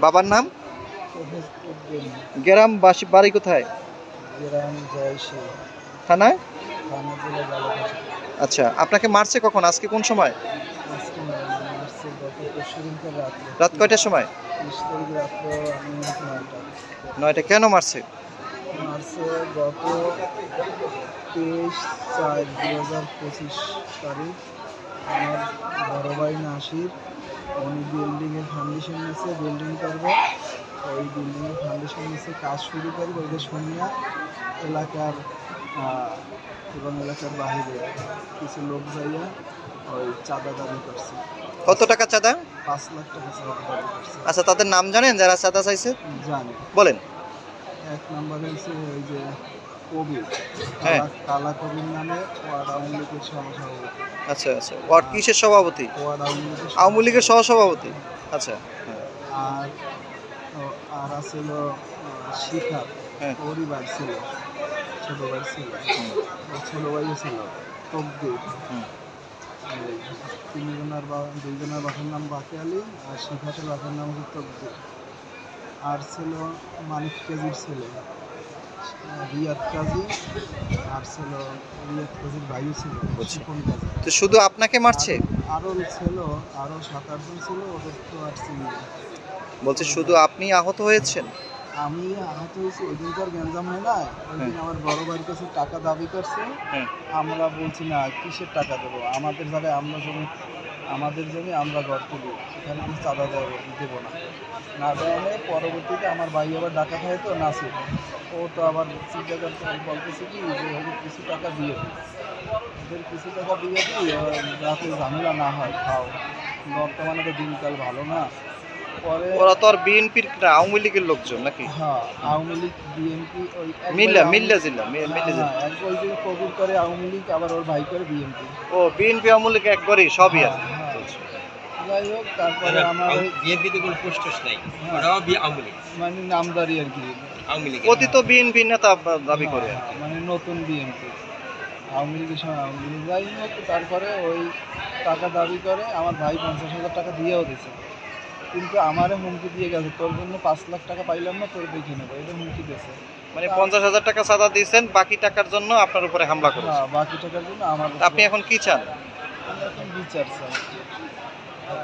বাবার নাম? শহীদ উদ্দিন। গ্রাম বাড়ি কোথায়? গ্রাম জয়শ্রী, থানায়? থানা জেলা বালুরঘাট। আচ্ছা, আপনাকে মারছে কখন? আজকে কোন সময়? আজকে মার্চের গত পরশুদিনকার রাত্রে। রাত কয়টার সময়? 30 তারিখ রাত্র আনুমানিক 9টা। 9টা। কেন মারছে? মার্চে গত 23/4/2025 তারিখ আমার বড় ভাই নাসির, উনি বিল্ডিংয়ের ফাউন্ডেশন নিচে বিল্ডিং করবে, ওই বিল্ডিংয়ের ফাউন্ডেশন নিচে কাজ শুরু করবে। ওইটা শুনিয়া এলাকার এবং এলাকার বাহিরে কিছু লোক যাইয়া ওই চাঁদা দাবি করছে। কত টাকা চাঁদা? 5 লাখ টাকা চাঁদা দাবি করছে। আচ্ছা, তাদের নাম জানেন যারা চাঁদা চাইছে? জানি। বলেন। এক নম্বরে হচ্ছে ওই যে কবির, হ্যাঁ। কালা কবির নামে ওয়ার্ড আওয়ামী লীগের সহসভাপতি। আচ্ছা আচ্ছা, ওয়ার্ড কিসের সভাপতি? ওয়ার্ড আওয়ামী লীগের সহসভাপতি। আচ্ছা। আর আর আছিল শিখা, হ্যাঁ। ওরই ভাই ছিল, ছোট ভাই ছিল, ছোট ভাইও ছিল তকদির। দুইজনের বাসার নাম বাকি আলী, আর শিখাটের বাসার নাম হচ্ছে তকদির। আর ছিল মানিক কাজীর ছেলে রিয়াদ কাজী, আর ছিল রিয়াদ কাজীর ভাইও ছিল শিপন কাজী। তো শুধু আপনাকে মারছে? আরও ছিল, আরও 7-8 জন ছিল, ওদের তো আর চিনি না। বলছে শুধু আপনি আহত হয়েছেন? আমি আহত হয়েছি ওই দিনকার গ্যাঞ্জাম হয় না, ওই দিন আমার বড় ভাইয়ের কাছে টাকা দাবি করছে। আমরা বলছি না কিসের টাকা দেবো, আমাদের জায়গায় আমরা জমি, আমাদের জমি আমরা ঘর তুলি, এখানে আমি চাঁদা দেবো না। না দেওয়ালে পরবর্তীতে আমার ভাই আবার ডাকাত হয় তো নাসির, ও তো আবার চিন্তা করতে বলতেছে কি যে ওদের কিছু টাকা দিয়ে দিই, ওদের কিছু টাকা দিয়ে দিই যাতে ঝামেলা না হয়। খাও, বর্তমানে তো দিনকাল ভালো না। পরে ওরা তো আর বিএনপির আওয়ামী লীগের লোকজন নাকি? হ্যাঁ, আওয়ামী লীগ বিএনপি ওই মিল্লা জিল্লা। এক ওই যে কবুল করে আওয়ামী লীগ, আবার ওর ভাই করে বিএনপি। ও, বিএনপি আওয়ামী লীগ একবারই সবই আর কি। যাই হোক, তারপরে আমার ওই বিএনপিতে কোনো পোস্ট নাই, ওটাও আওয়ামী লীগ, মানে নামদারি আর কি আওয়ামী লীগ অতীত বিএনপি নেতা দাবি করে আর কি। মানে নতুন বিএনপি, আওয়ামী লীগের সময় আওয়ামী লীগ। যাই হোক, তারপরে ওই টাকা দাবি করে আমার ভাই 50,000 টাকা দিয়েও দিয়েছে, কিন্তু আমারে হুমকি দিয়ে গেছে তোর জন্য 5 লাখ টাকা পাইলাম না, তোর দেখে নেবো, এটা হুমকি দিয়েছে। মানে 50,000 টাকা চাঁদা দিয়েছেন, বাকি টাকার জন্য আপনার উপরে হামলা করেছে। হ্যাঁ, বাকি টাকার জন্য আমার। আপনি এখন কি চান? আমি এখন বিচার চাই।